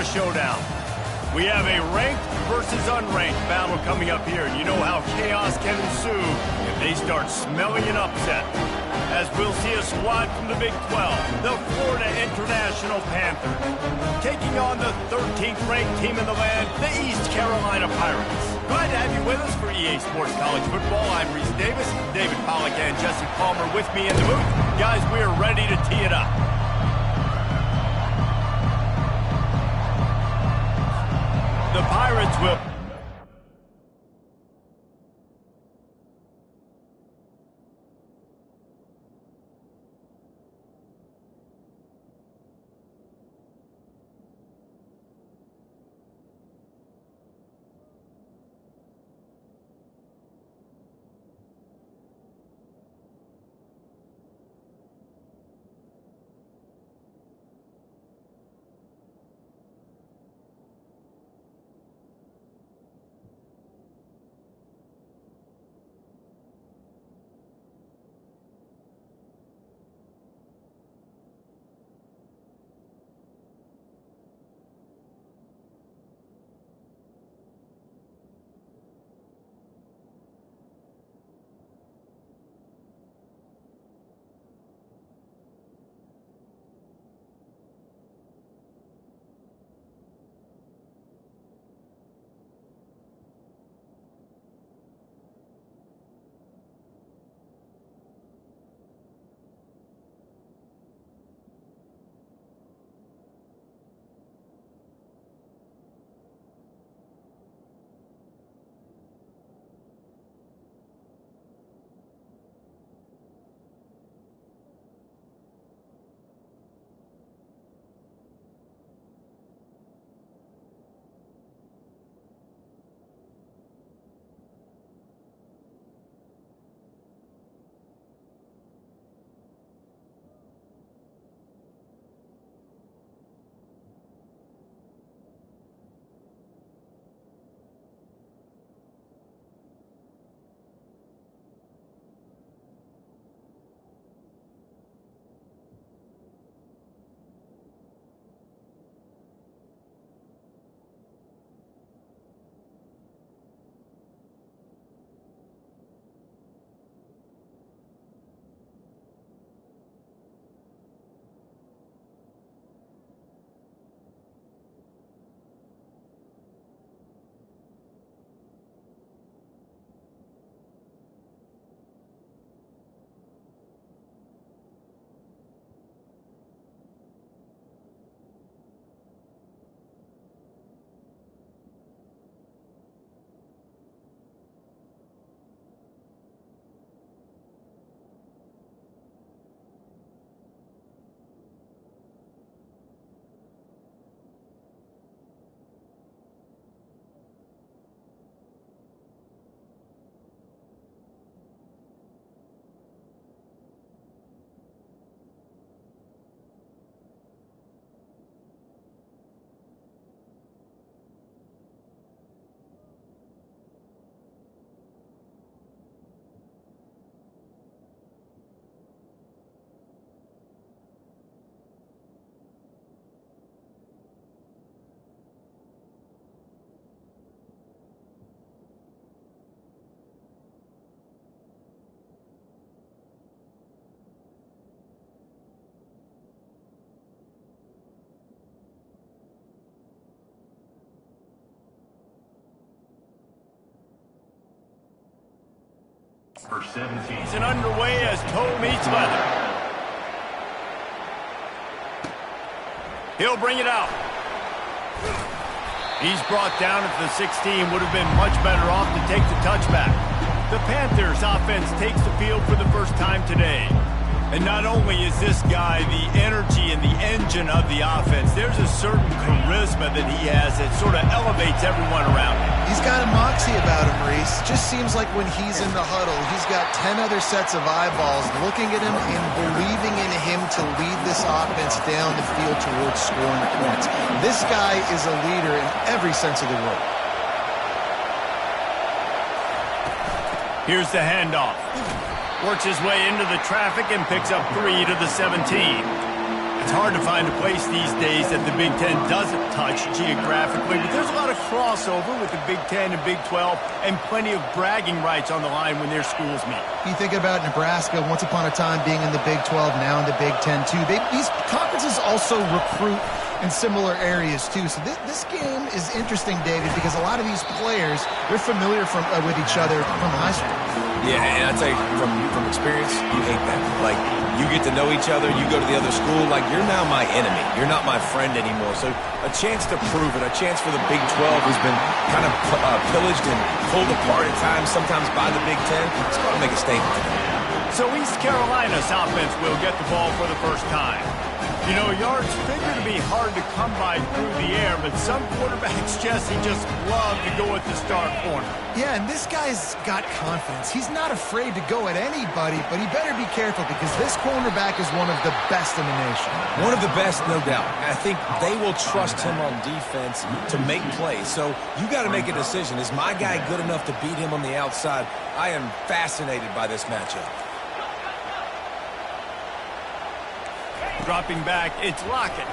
for a showdown. We have a ranked versus unranked battle coming up here, and you know how chaos can ensue if they start smelling an upset. As we'll see a squad from the Big 12, the Florida International Panthers, taking on the 13th ranked team in the land, the East Carolina Pirates. Glad to have you with us for EA Sports College Football. I'm Reese Davis, David Pollack and Jesse Palmer with me in the booth. Guys, we're ready to tee it up. The Pirates will... For 17. Season underway as toe meets leather. He'll bring it out. He's brought down at the 16. Would have been much better off to take the touchback. The Panthers offense takes the field for the first time today. And not only is this guy the energy and the engine of the offense, there's a certain charisma that he has that sort of elevates everyone around him. He's got a moxie about him, Reese. Just seems like when he's in the huddle, he's got 10 other sets of eyeballs looking at him and believing in him to lead this offense down the field towards scoring points. This guy is a leader in every sense of the word. Here's the handoff. Works his way into the traffic and picks up 3 to the 17. It's hard to find a place these days that the Big Ten doesn't touch geographically, but there's a lot of crossover with the Big Ten and Big 12 and plenty of bragging rights on the line when their schools meet. You think about Nebraska once upon a time being in the Big 12, now in the Big 10 too. These conferences also recruit in similar areas too. So this game is interesting, David, because a lot of these players, they're familiar with each other from high school. Yeah, and I tell you, from experience, you hate that. Like, you get to know each other, you go to the other school, like, you're now my enemy. You're not my friend anymore. So a chance to prove it, a chance for the Big 12, who's been kind of pillaged and pulled apart at times, sometimes by the Big 10. It's going to make a statement today. So East Carolina's offense will get the ball for the first time. You know, yards figure to be hard to come by through the air, but some quarterbacks, Jesse, just love to go at the start corner. Yeah, and this guy's got confidence. He's not afraid to go at anybody, but he better be careful because this cornerback is one of the best in the nation. One of the best, no doubt. I think they will trust him on defense to make plays. So you got to make a decision. Is my guy good enough to beat him on the outside? I am fascinated by this matchup. Dropping back, it's Lockett.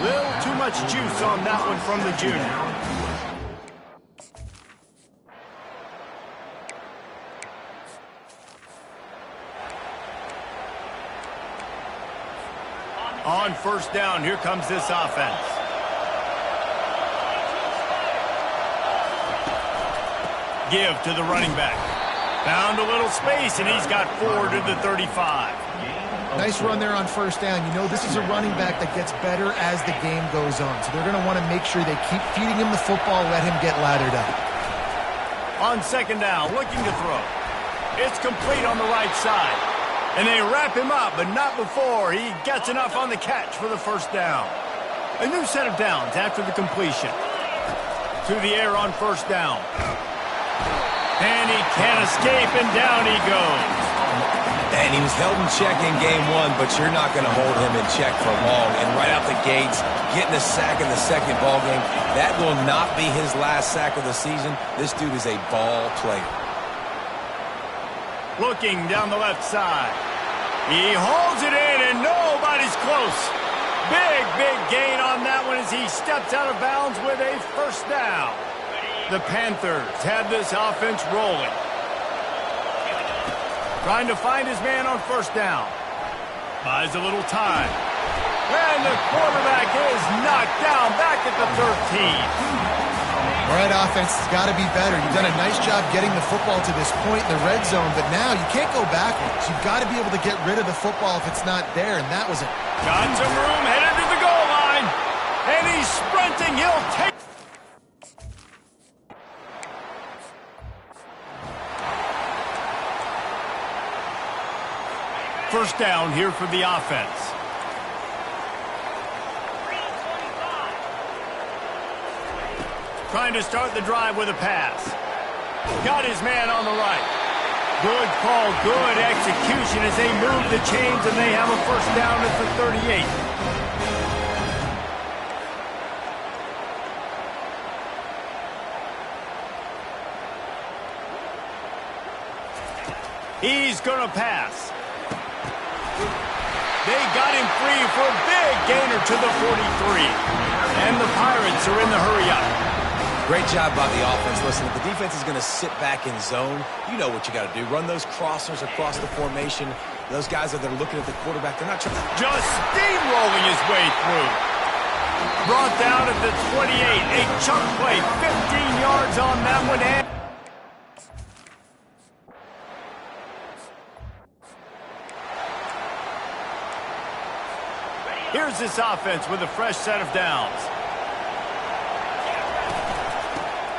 Little too much juice on that one from the junior. On first down, here comes this offense. Give to the running back. Found a little space, and he's got 4 to the 35. Nice run there on first down. You know, this is a running back that gets better as the game goes on. So they're going to want to make sure they keep feeding him the football, let him get lathered up. On second down, looking to throw. It's complete on the right side. And they wrap him up, but not before he gets enough on the catch for the first down. A new set of downs after the completion. To the air on first down. And he can't escape, and down he goes. And he was held in check in game one, but you're not going to hold him in check for long. And right out the gates, getting a sack in the second ball game, that will not be his last sack of the season. This dude is a ball player. Looking down the left side. He holds it in, and nobody's close. Big gain on that one as he steps out of bounds with a first down. The Panthers have this offense rolling. Trying to find his man on first down. Buys a little time. And the quarterback is knocked down back at the 13. All right, offense has got to be better. You've done a nice job getting the football to this point in the red zone, but now you can't go backwards. You've got to be able to get rid of the football if it's not there, and that was it. Got some room, headed to the goal line. And he's sprinting. He'll take. First down here for the offense. Trying to start the drive with a pass. Got his man on the right. Good call, good execution as they move the chains, and they have a first down at the 38. He's going to pass. They got him free for a big gainer to the 43. And the Pirates are in the hurry-up. Great job by the offense. Listen, if the defense is going to sit back in zone, you know what you got to do. Run those crossers across the formation. Those guys that are looking at the quarterback, they're not trying to... Just steamrolling his way through. Brought down at the 28. A chunk play, 15 yards on that one. And here's this offense with a fresh set of downs.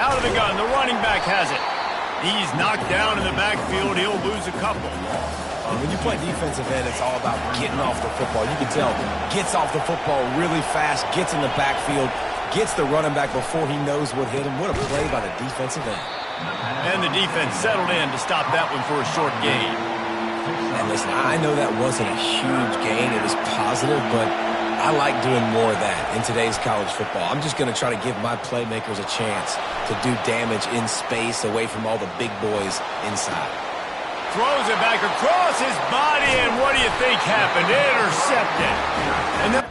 Out of the gun, the running back has it. He's knocked down in the backfield. He'll lose a couple. When you play defensive end, it's all about getting off the football. You can tell, gets off the football really fast, gets in the backfield, gets the running back before he knows what hit him. What a play by the defensive end. And the defense settled in to stop that one for a short gain. And listen, I know that wasn't a huge gain. It was positive, but I like doing more of that in today's college football. I'm just going to try to give my playmakers a chance to do damage in space away from all the big boys inside. throws it back across his body, and what do you think happened? Intercepted. And then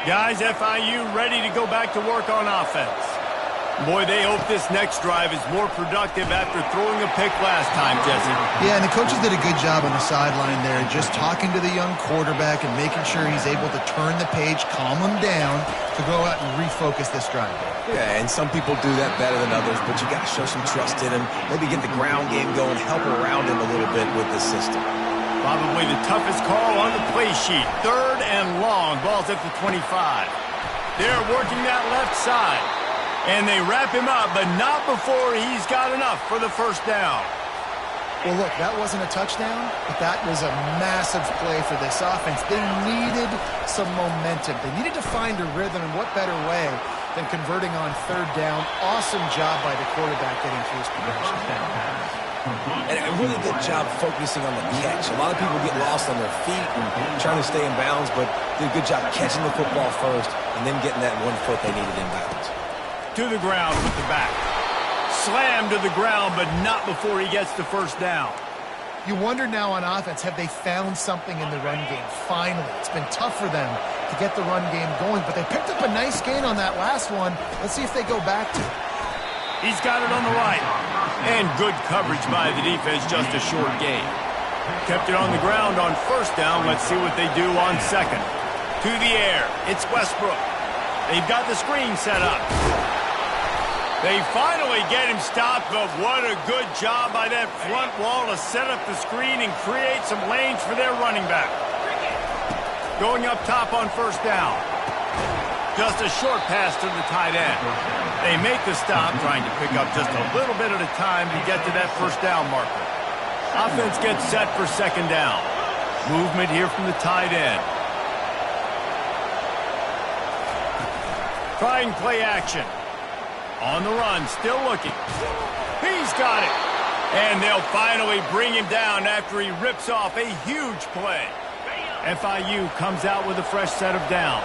guys, FIU ready to go back to work on offense. Boy, they hope this next drive is more productive after throwing a pick last time, Jesse. Yeah, and the coaches did a good job on the sideline there, just talking to the young quarterback and making sure he's able to turn the page, calm him down to go out and refocus this drive. Yeah, and some people do that better than others, but you got to show some trust in him. Maybe get the ground game going, help around him a little bit with the system. Probably the toughest call on the play sheet. 3rd and long. Ball's at the 25. They're working that left side. And they wrap him up, but not before he's got enough for the first down. Well, look, that wasn't a touchdown, but that was a massive play for this offense. They needed some momentum. They needed to find a rhythm, and what better way than converting on 3rd down. Awesome job by the quarterback getting through his progression. And a really good job focusing on the catch. A lot of people get lost on their feet and trying to stay in bounds, but did a good job catching the football first and then getting that 1 foot they needed in bounds. To the ground with the back. Slam to the ground, but not before he gets the first down. You wonder now on offense, have they found something in the run game? Finally, it's been tough for them to get the run game going, but they picked up a nice gain on that last one. Let's see if they go back to it. He's got it on the right. And good coverage by the defense, just a short gain. Kept it on the ground on 1st down. Let's see what they do on 2nd. To the air. It's Westbrook. They've got the screen set up. They finally get him stopped, but what a good job by that front wall to set up the screen and create some lanes for their running back. Going up top on 1st down. Just a short pass to the tight end. They make the stop, trying to pick up just a little bit at a time to get to that 1st down marker. Offense gets set for 2nd down. Movement here from the tight end. Trying play action. On the run, still looking. He's got it. And they'll finally bring him down after he rips off a huge play. FIU comes out with a fresh set of downs.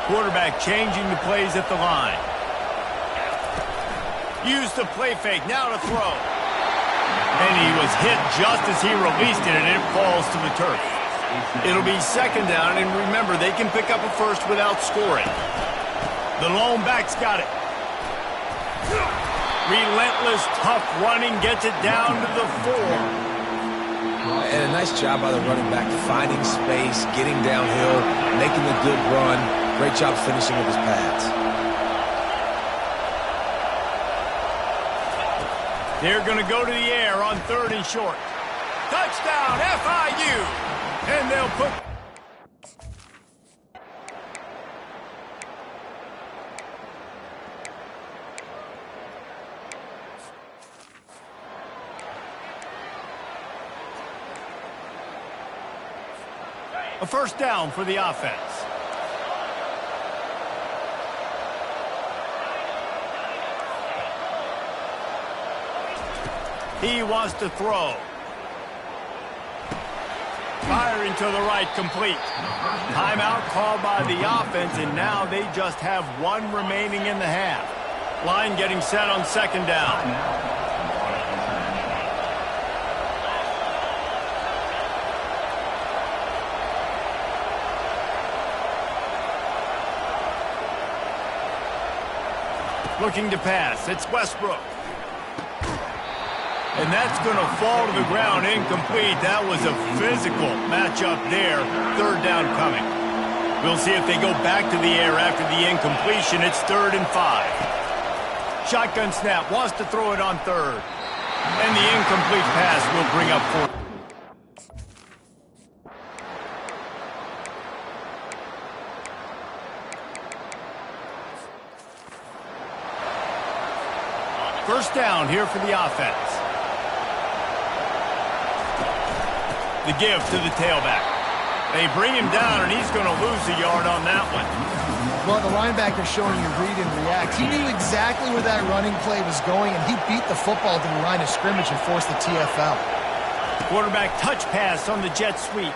Quarterback changing the plays at the line. Use the play fake, now to throw. And he was hit just as he released it, and it falls to the turf. It'll be 2nd down, and remember, they can pick up a first without scoring. The lone back's got it. Relentless, tough running gets it down to the 4. And a nice job by the running back, finding space, getting downhill, making a good run. Great job finishing with his pads. They're going to go to the air on 3rd and short. Touchdown, FIU! And they'll put... a 1st down for the offense. He wants to throw. Firing to the right, complete. Timeout called by the offense, and now they just have 1 remaining in the half. Line getting set on 2nd down. Looking to pass. It's Westbrook. And that's going to fall to the ground incomplete. That was a physical matchup there. 3rd down coming. We'll see if they go back to the air after the incompletion. It's 3rd and 5. Shotgun snap. Wants to throw it on 3rd. And the incomplete pass will bring up 4th. First down here for the offense. The give to the tailback. They bring him down, and he's going to lose a yard on that one. Well, the linebacker's showing you read and react. He knew exactly where that running play was going, and he beat the football to the line of scrimmage and forced the TFL. Quarterback touch pass on the jet sweep.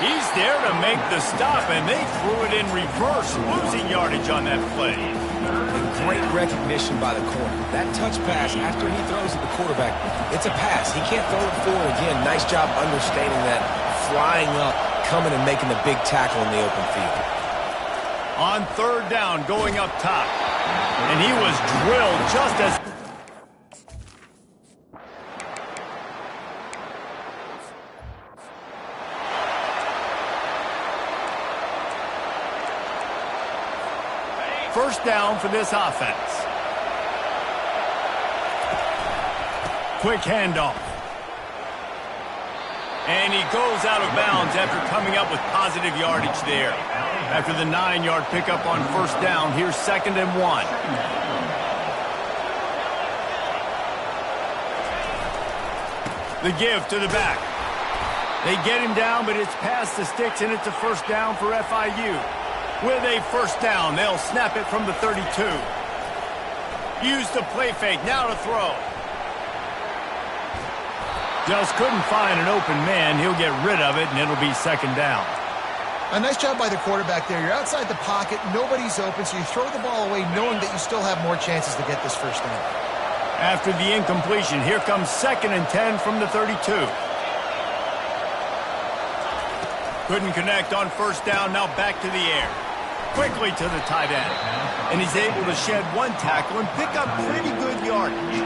He's there to make the stop, and they threw it in reverse, losing yardage on that play. And great recognition by the corner. That touch pass after he throws at the quarterback, it's a pass. He can't throw it forward again. Nice job understanding that, flying up, coming and making the big tackle in the open field. On third down, going up top. And he was drilled just as... First down for this offense. Quick handoff. And he goes out of bounds after coming up with positive yardage there. After the 9-yard pickup on first down, here's 2nd and 1. The give to the back. They get him down, but it's past the sticks, and it's a first down for FIU. With a first down, they'll snap it from the 32. Use the play fake, now to throw. Just couldn't find an open man. He'll get rid of it, and it'll be 2nd down. A nice job by the quarterback there. You're outside the pocket, nobody's open, so you throw the ball away knowing that you still have more chances to get this first down. After the incompletion, here comes 2nd and 10 from the 32. Couldn't connect on first down, now back to the air. Quickly to the tight end. And he's able to shed one tackle and pick up pretty good yardage.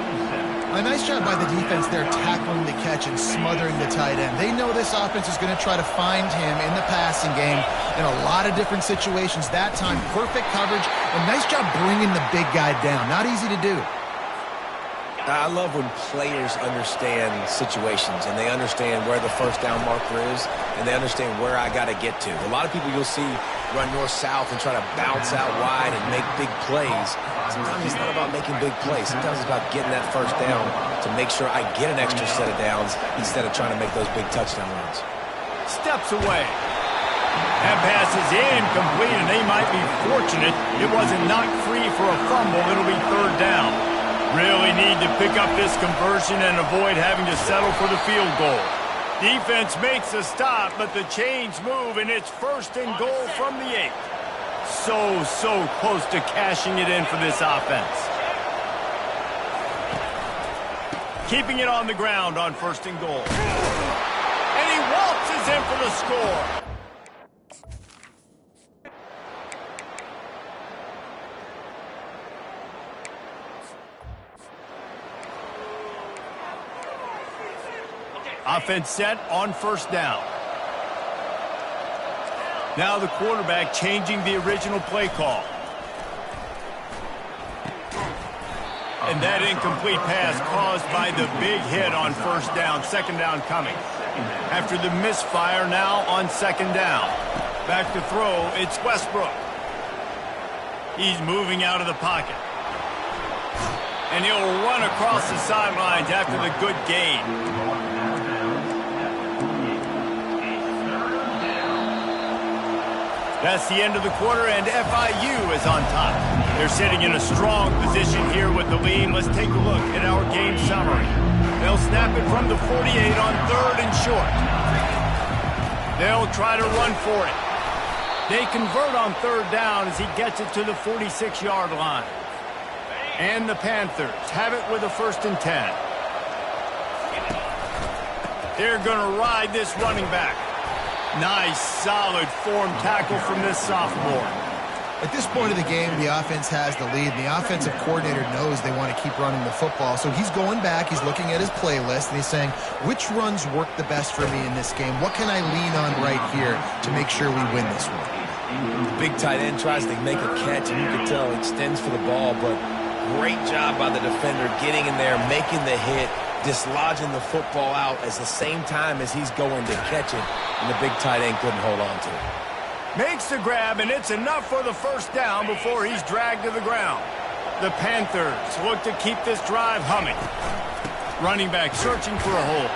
A nice job by the defense there, tackling the catch and smothering the tight end. They know this offense is going to try to find him in the passing game in a lot of different situations. That time, perfect coverage, and nice job bringing the big guy down. Not easy to do. I love when players understand situations and they understand where the first down marker is and they understand where I got to get to. A lot of people you'll see run north-south and try to bounce out wide and make big plays. Sometimes it's not about making big plays. Sometimes it's about getting that first down to make sure I get an extra set of downs instead of trying to make those big touchdown runs. Steps away. That pass is incomplete, and they might be fortunate it wasn't knocked free for a fumble. It'll be 3rd down. Really need to pick up this conversion and avoid having to settle for the field goal. Defense makes a stop, but the chains move, and it's 1st and goal from the 8. So close to cashing it in for this offense. Keeping it on the ground on 1st and goal. And he waltzes in for the score. Offense set on first down. Now the quarterback changing the original play call. And that incomplete pass caused by the big hit on first down. 2nd down coming. After the misfire, now on 2nd down. Back to throw, it's Westbrook. He's moving out of the pocket. And he'll run across the sidelines after the good gain. That's the end of the quarter, and FIU is on top. They're sitting in a strong position here with the lead. Let's take a look at our game summary. They'll snap it from the 48 on 3rd and short. They'll try to run for it. They convert on 3rd down as he gets it to the 46-yard line. And the Panthers have it with a 1st and 10. They're going to ride this running back. Nice, solid form tackle from this sophomore. At this point of the game, the offense has the lead, and the offensive coordinator knows they want to keep running the football. So he's going back, he's looking at his playlist, and he's saying, which runs work the best for me in this game? What can I lean on right here to make sure we win this one? The big tight end tries to make a catch, and you can tell he extends for the ball, but great job by the defender getting in there, making the hit, dislodging the football out at the same time as he's going to catch it, and the big tight end couldn't hold on to it. Makes the grab, and it's enough for the first down before he's dragged to the ground. The Panthers look to keep this drive humming. Running back searching for a hole.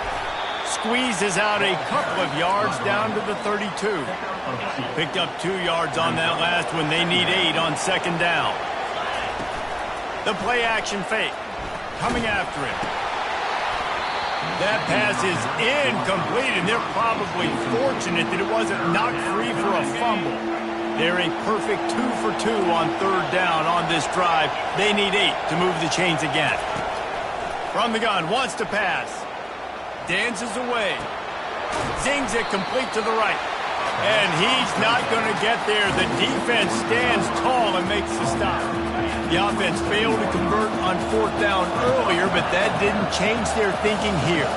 Squeezes out a couple of yards down to the 32. Picked up 2 yards on that last one. They need 8 on 2nd down. The play action fake. Coming after him. That pass is incomplete, and they're probably fortunate that it wasn't knocked free for a fumble. They're a perfect 2 for 2 on third down on this drive. They need 8 to move the chains again. From the gun, wants to pass. Dances away. Zings it complete to the right. And he's not going to get there. The defense stands tall and makes the stop. The offense failed to convert on fourth down earlier, but that didn't change their thinking here.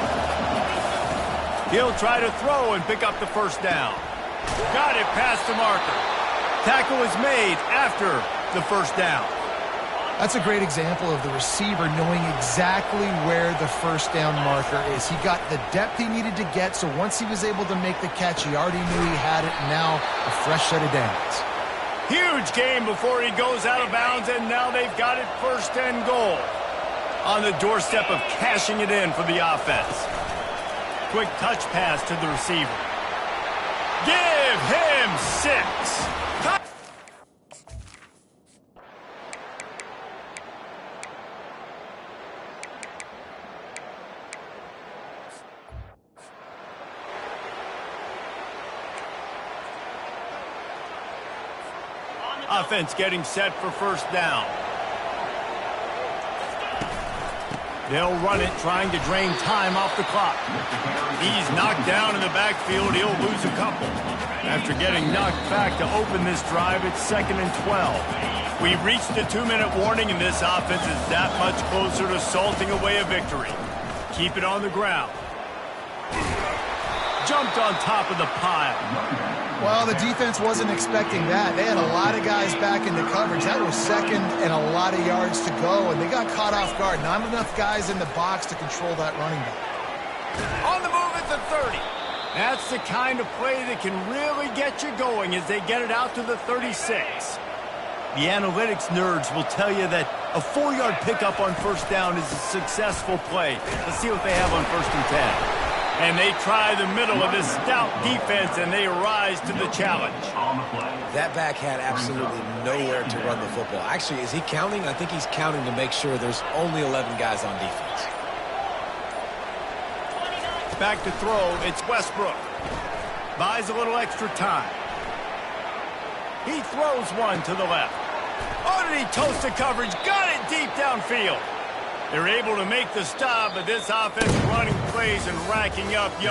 He'll try to throw and pick up the first down. Got it past the marker. Tackle is made after the first down. That's a great example of the receiver knowing exactly where the first down marker is. He got the depth he needed to get, so once he was able to make the catch, he already knew he had it, and now a fresh set of downs. Huge game before he goes out of bounds, and now they've got it first and goal. On the doorstep of cashing it in for the offense. Quick touch pass to the receiver. Give him 6. Offense getting set for first down. They'll run it, trying to drain time off the clock. He's knocked down in the backfield. He'll lose a couple. After getting knocked back to open this drive, it's 2nd and 12. We've reached the 2-minute warning, and this offense is that much closer to salting away a victory. Keep it on the ground. Jumped on top of the pile. Well, the defense wasn't expecting that. They had a lot of guys back into coverage. That was second and a lot of yards to go, and they got caught off guard. Not enough guys in the box to control that running back. On the move at the 30. That's the kind of play that can really get you going as they get it out to the 36. The analytics nerds will tell you that a 4-yard pickup on first down is a successful play. Let's see what they have on 1st and 10. And they try the middle of this stout defense, and they rise to the challenge. That back had absolutely nowhere to run the football. Actually, is he counting? I think he's counting to make sure there's only 11 guys on defense. Back to throw, it's Westbrook. Buys a little extra time. He throws one to the left. Oh, did he toast the coverage? Got it deep downfield. They're able to make the stop, but this offense running plays and racking up yards.